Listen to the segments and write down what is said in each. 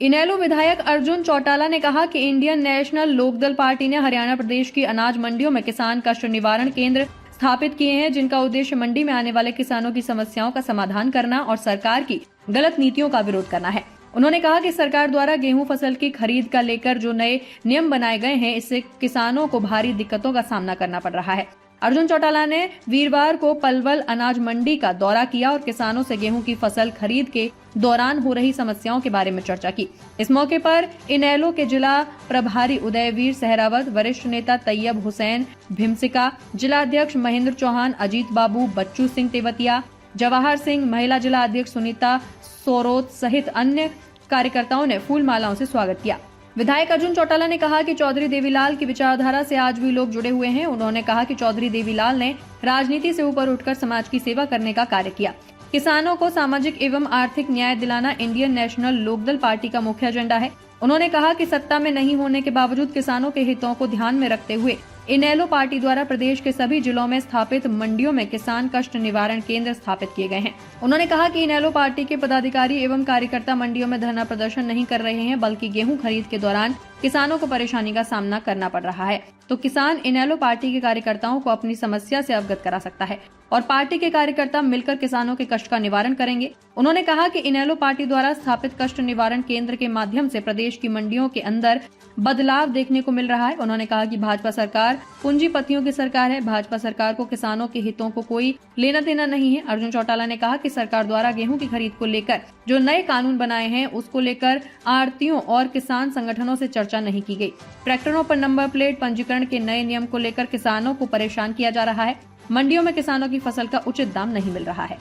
इनेलो विधायक अर्जुन चौटाला ने कहा कि इंडियन नेशनल लोकदल पार्टी ने हरियाणा प्रदेश की अनाज मंडियों में किसान कष्ट निवारण केंद्र स्थापित किए हैं, जिनका उद्देश्य मंडी में आने वाले किसानों की समस्याओं का समाधान करना और सरकार की गलत नीतियों का विरोध करना है। उन्होंने कहा कि सरकार द्वारा गेहूं फसल की खरीद का लेकर जो नए नियम बनाए गए हैं, इससे किसानों को भारी दिक्कतों का सामना करना पड़ रहा है। अर्जुन चौटाला ने वीरवार को पलवल अनाज मंडी का दौरा किया और किसानों से गेहूं की फसल खरीद के दौरान हो रही समस्याओं के बारे में चर्चा की। इस मौके पर इनेलो के जिला प्रभारी उदयवीर सहरावत, वरिष्ठ नेता तैयब हुसैन भिमसिका, जिला अध्यक्ष महेंद्र चौहान, अजीत बाबू, बच्चू सिंह तेवतिया, जवाहर सिंह, महिला जिला अध्यक्ष सुनीता सोरोत सहित अन्य कार्यकर्ताओं ने फूल मालाओं से स्वागत किया। विधायक अर्जुन चौटाला ने कहा कि चौधरी देवीलाल की विचारधारा से आज भी लोग जुड़े हुए हैं। उन्होंने कहा कि चौधरी देवीलाल ने राजनीति से ऊपर उठकर समाज की सेवा करने का कार्य किया। किसानों को सामाजिक एवं आर्थिक न्याय दिलाना इंडियन नेशनल लोकदल पार्टी का मुख्य एजेंडा है। उन्होंने कहा कि सत्ता में नहीं होने के बावजूद किसानों के हितों को ध्यान में रखते हुए इनेलो पार्टी द्वारा प्रदेश के सभी जिलों में स्थापित मंडियों में किसान कष्ट निवारण केंद्र स्थापित किए गए हैं। उन्होंने कहा कि इनेलो पार्टी के पदाधिकारी एवं कार्यकर्ता मंडियों में धरना प्रदर्शन नहीं कर रहे हैं, बल्कि गेहूं खरीद के दौरान किसानों को परेशानी का सामना करना पड़ रहा है, तो किसान इनेलो पार्टी के कार्यकर्ताओं को अपनी समस्या से अवगत करा सकता है और पार्टी के कार्यकर्ता मिलकर किसानों के कष्ट का निवारण करेंगे। उन्होंने कहा कि इनेलो पार्टी द्वारा स्थापित कष्ट निवारण केंद्र के माध्यम से प्रदेश की मंडियों के अंदर बदलाव देखने को मिल रहा है। उन्होंने कहा कि भाजपा सरकार पूंजीपतियों की सरकार है, भाजपा सरकार को किसानों के हितों को कोई लेना देना नहीं है। अर्जुन चौटाला ने कहा कि सरकार द्वारा गेहूं की खरीद को लेकर जो नए कानून बनाए हैं, उसको लेकर आढ़तियों और किसान संगठनों से चर्चा नहीं की गई। ट्रैक्टरों पर नंबर प्लेट पंजीकरण के नए नियम को लेकर किसानों को परेशान किया जा रहा है। मंडियों में किसानों की फसल का उचित दाम नहीं मिल रहा है।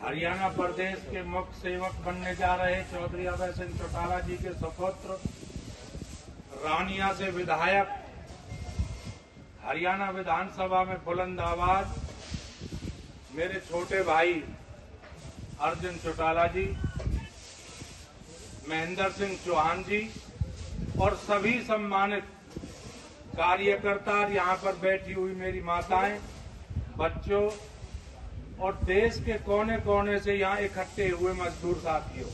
हरियाणा प्रदेश के मुख्य सेवक बनने जा रहे चौधरी अभय सिंह चौटाला जी के सुपुत्र, रानिया से विधायक, हरियाणा विधानसभा में बुलंद आवाज मेरे छोटे भाई अर्जुन चौटाला जी, महेंद्र सिंह चौहान जी और सभी सम्मानित कार्यकर्ता, यहाँ पर बैठी हुई मेरी माताएं, बच्चों और देश के कोने कोने से यहाँ इकट्ठे हुए मजदूर साथियों,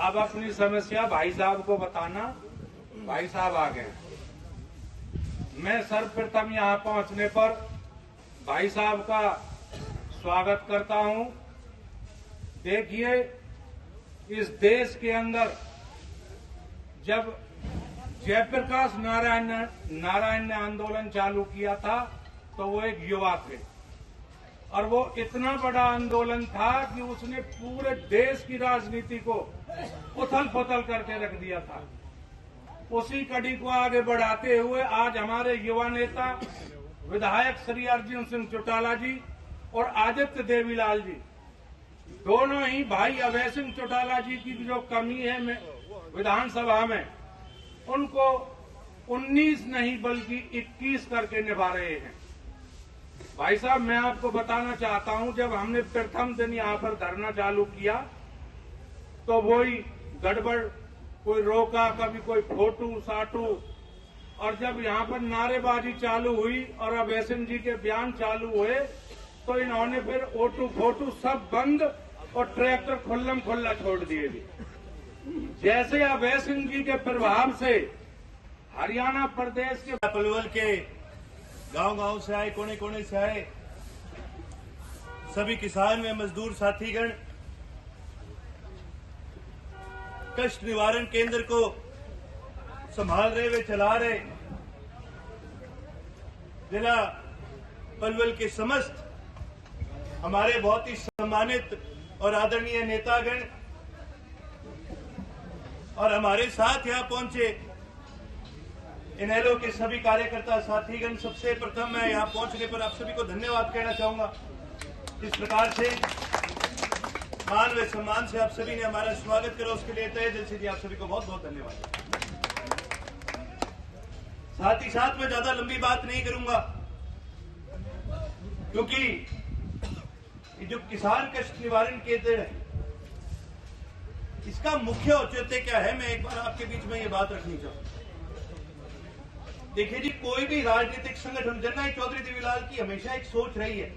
अब अपनी समस्या भाई साहब को बताना। भाई साहब आ गए। मैं सर्वप्रथम यहाँ पहुंचने पर भाई साहब का स्वागत करता हूं। देखिए, इस देश के अंदर जब जयप्रकाश नारायण ने आंदोलन चालू किया था तो वो एक युवा थे और वो इतना बड़ा आंदोलन था कि उसने पूरे देश की राजनीति को उथल पुथल करके रख दिया था। उसी कड़ी को आगे बढ़ाते हुए आज हमारे युवा नेता विधायक श्री अर्जुन सिंह चौटाला जी और आदित्य देवीलाल जी, दोनों ही भाई अभय सिंह चौटाला जी की जो कमी है विधानसभा में, उनको 19 नहीं बल्कि 21 करके निभा रहे हैं। भाई साहब, मैं आपको बताना चाहता हूं, जब हमने प्रथम दिन यहाँ पर धरना चालू किया तो वही गड़बड़, कोई रोका, कभी कोई फोटू साटू, और जब यहाँ पर नारेबाजी चालू हुई और अभय सिंह जी के बयान चालू हुए तो इन्होंने फिर ओटू फोटू सब बंद और ट्रैक्टर खुल्लम खुल्ला छोड़ दिए। जैसे अभय सिंह जी के प्रभाव से हरियाणा प्रदेश के पलवल के गांव-गांव से आए, कोने कोने से आए सभी किसान व मजदूर साथीगण कष्ट निवारण केंद्र को संभाल रहे वे चला रहे। जिला पलवल के समस्त हमारे बहुत ही सम्मानित और आदरणीय नेतागण और हमारे साथ यहां पहुंचे इनेलो के सभी कार्यकर्ता साथीगण, सबसे प्रथम मैं यहां पहुंचने पर आप सभी को धन्यवाद कहना चाहूंगा। इस प्रकार से मान व सम्मान से आप सभी ने हमारा स्वागत करा, उसके लिए तहे दिल से जी आप सभी को बहुत बहुत धन्यवाद। साथ ही साथ मैं ज्यादा लंबी बात नहीं करूंगा, क्योंकि ये जो किसान कष्ट निवारण केंद्र है, इसका मुख्य औचित्य क्या है, मैं एक बार आपके बीच में ये बात रखनी चाहूंगा। देखिए जी, कोई भी राजनीतिक संगठन, जननायक चौधरी देवीलाल की हमेशा एक सोच रही है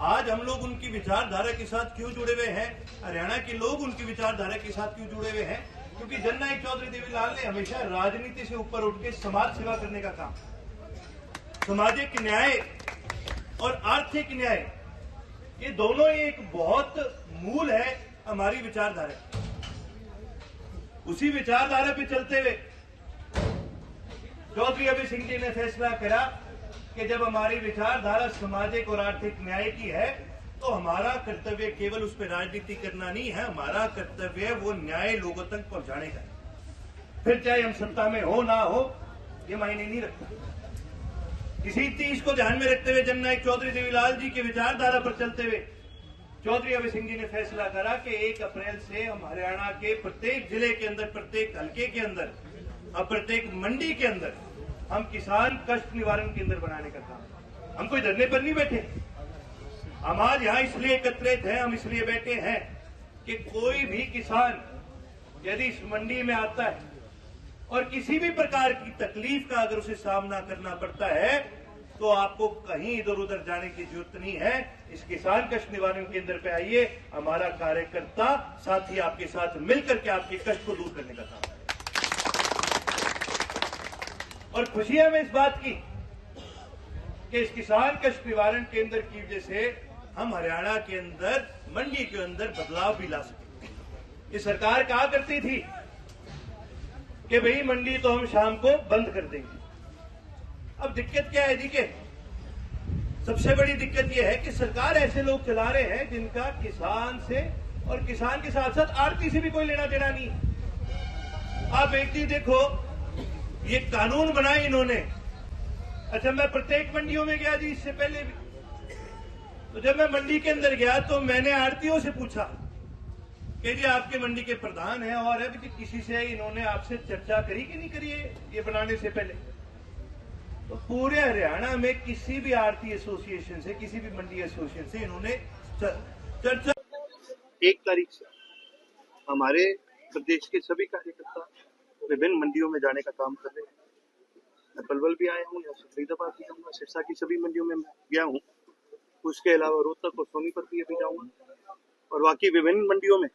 आज हम लोग उनकी विचारधारा के साथ क्यों जुड़े हुए हैं, हरियाणा के लोग उनकी विचारधारा के साथ क्यों जुड़े हुए हैं, क्योंकि जननायक चौधरी देवीलाल ने हमेशा राजनीति से ऊपर उठ के समाज सेवा करने का काम, सामाजिक न्याय और आर्थिक न्याय, ये दोनों ही एक बहुत मूल है हमारी विचारधारा। उसी विचारधारा पे चलते हुए चौधरी अभय सिंह जी ने फैसला करा कि जब हमारी विचारधारा सामाजिक और आर्थिक न्याय की है तो हमारा कर्तव्य केवल उस पर राजनीति करना नहीं है, हमारा कर्तव्य वो न्याय लोगों तक पहुंचाने का है। फिर चाहे हम सत्ता में हो ना हो ये मायने नहीं रखता। इसी चीज को ध्यान में रखते हुए जननायक चौधरी देवीलाल जी की विचारधारा पर चलते हुए चौधरी अभय सिंह जी ने फैसला करा कि 1 अप्रैल से हम हरियाणा के प्रत्येक जिले के अंदर, प्रत्येक हल्के के अंदर और प्रत्येक मंडी के अंदर हम किसान कष्ट निवारण केंद्र बनाने का काम। हम कोई धरने पर नहीं बैठे, हम आज यहाँ इसलिए एकत्रित हैं, हम इसलिए बैठे हैं कि कोई भी किसान यदि इस मंडी में आता है और किसी भी प्रकार की तकलीफ का अगर उसे सामना करना पड़ता है तो आपको कहीं इधर उधर जाने की जरूरत नहीं है। इस किसान कष्ट निवारण केंद्र पे आइए, हमारा कार्यकर्ता साथी आपके साथ मिलकर के आपके कष्ट को दूर करने का काम। और खुशी है हमें इस बात की कि इस किसान कष्ट निवारण केंद्र की वजह से हम हरियाणा के अंदर मंडी के अंदर बदलाव भी ला सके। ये सरकार कहा करती थी कि भाई मंडी तो हम शाम को बंद कर देंगे। अब दिक्कत क्या है जी के सबसे बड़ी दिक्कत यह है कि सरकार ऐसे लोग चला रहे हैं जिनका किसान से और किसान के साथ साथ आड़ती से भी कोई लेना देना नहीं। आप एक चीज देखो, ये कानून बनाए इन्होंने। अच्छा, मैं प्रत्येक मंडियों में गया जी, इससे पहले भी तो जब मैं मंडी के अंदर गया तो मैंने आड़तियों से पूछा कि जी आपके मंडी के प्रधान हैं और है कि किसी से इन्होंने आपसे चर्चा करी कि नहीं करी है ये बनाने से पहले। तो पूरे हरियाणा में किसी भी आड़ती एसोसिएशन से, किसी भी मंडी एसोसिएशन से इन्होंने चर्चा। 1 तारीख से हमारे प्रदेश के सभी कार्यकर्ता विभिन्न मंडियों में जाने का काम कर रहे हैं। मैं पलवल भी आया हूँ, यहाँ फरीदाबाद भी जाऊँगा, सिरसा की सभी मंडियों में गया हूँ। उसके अलावा रोहतक और सोनीपत भी अभी जाऊँगा और बाकी विभिन्न मंडियों में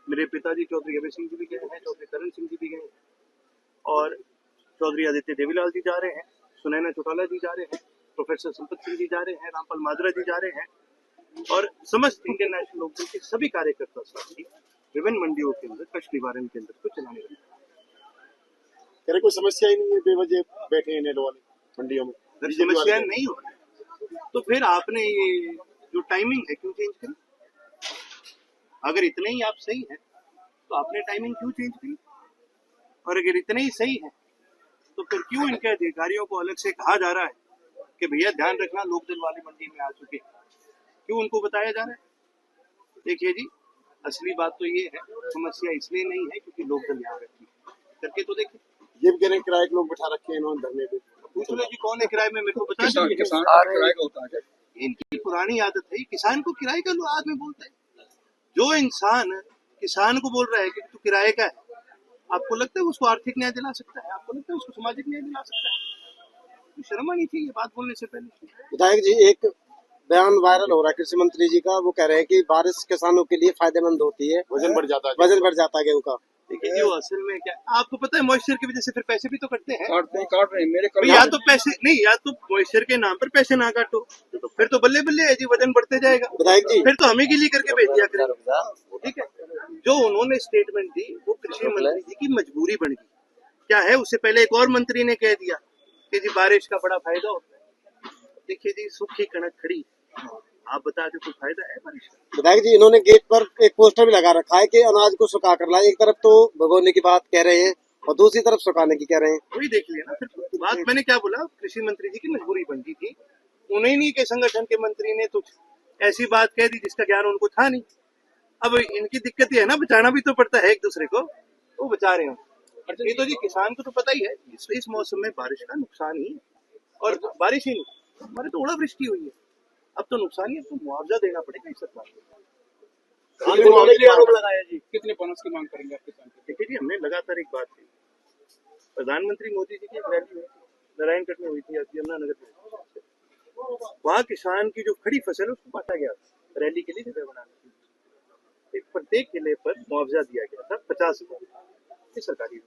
मेरे पिताजी चौधरी अभय सिंह जी भी गए हैं, चौधरी करण सिंह जी भी गए हैं और चौधरी आदित्य देवीलाल जी जा रहे हैं, सुनैना चौटाला जी जा रहे हैं, प्रोफेसर संपत सिंह जी जा रहे हैं, रामपाल माजरा जी जा रहे हैं और समस्त इंडियन नेशनल लोकदल के सभी कार्यकर्ता साथी विभिन्न मंडियों के अंदर कष्ट निवारण केंद्र को चलाने लगे। कह रहे कोई समस्या ही नहीं है, बेवजह बैठे हैं नेट वाले मंडियों में। अगर समस्या नहीं हो रही तो फिर आपने ये जो टाइमिंग है क्यों चेंज करी? अगर इतने ही आप सही हैं तो आपने टाइमिंग क्यों चेंज करी? और अगर इतने ही सही है तो फिर क्यों इनके अधिकारियों को अलग से कहा जा रहा है कि भैया ध्यान रखना लोकदल वाली मंडी में आ चुके? क्यों उनको बताया जा रहा है? देखिए जी, असली बात तो ये है, समस्या इसलिए नहीं है क्योंकि लोकदल यहाँ रखी है। करके तो देखिए, ये भी कह रहे हैं किराए के लोग बैठा रखे हैं इन्होंने धरने पे। पूछ लो जी कौन है किराए में, मेरे को बता दीजिए। किसान का किराए का होता है। इनकी पुरानी आदत है, किसान को किराए का आदमी बोलता है। जो इंसान किसान को बोल रहा है कि तू किराए का है, आपको लगता है उसको आर्थिक न्याय दिला सकता है? आपको लगता है उसको सामाजिक न्याय दिला सकता है? तो शर्म आनी चाहिए बात बोलने से पहले। विधायक जी, एक बयान वायरल हो रहा है कृषि मंत्री जी का, वो कह रहे हैं कि बारिश किसानों के लिए फायदेमंद होती है, वजन बढ़ जाता है गेहूं का। देखिए जो असल में क्या आपको पता है, मॉइस्चर की वजह से फिर पैसे भी तो कटते हैं। काट रहे हैं मेरे या तो पैसे नहीं, या तो मॉइस्चर के नाम पर पैसे ना काटो तो फिर तो बल्ले बल्ले है जी, वजन बढ़ते जाएगा। विधायक जी, फिर तो हमें गिली करके भेज दिया करें। ठीक है, जो उन्होंने स्टेटमेंट दी वो कृषि मंत्री जी की मजबूरी बन गई। क्या है, उससे पहले एक और मंत्री ने कह दिया कि जी बारिश का बड़ा फायदा होता है। देखिए जी, सूखी कणक खड़ी, आप बता दो कोई फायदा है बारिश का? विधायक जी, इन्होंने गेट पर एक पोस्टर भी लगा रखा है कि अनाज को सुखा कर लाए। एक तरफ तो भगोने की बात कह रहे हैं और दूसरी तरफ सुखाने की कह रहे हैं। वही देख लिया ना फिर बात। मैंने क्या बोला, कृषि मंत्री जी की मजबूरी बन गई थी। उन्हीं के संगठन के मंत्री ने तो ऐसी बात कह दी जिसका ज्ञान उनको था नहीं। अब इनकी दिक्कत ये है ना, बचाना भी तो पड़ता है एक दूसरे को, वो बचा रहे हो। ये तो जी किसान को तो पता ही है इस मौसम में बारिश का नुकसान ही है। और बारिश ही नहीं, हमारे तो ओलावृष्टि हुई है, अब तो नुकसान ही, अब तो मुआवजा देना पड़ेगा इस सरकार को। आरोप लगाया जी, कितने बोनस की मांग करेंगे आप किसान? देखिए जी, हमने लगातार एक बात की, प्रधानमंत्री मोदी जी की एक रैली नारायणगढ़ में हुई थी, यमुनानगर में, वहाँ किसान की जो खड़ी फसल है उसको बांटा गया था, रैली के लिए जगह बनाने के लिए। एक प्रत्येक किले पर मुआवजा दिया गया था 50,000 सरकारी।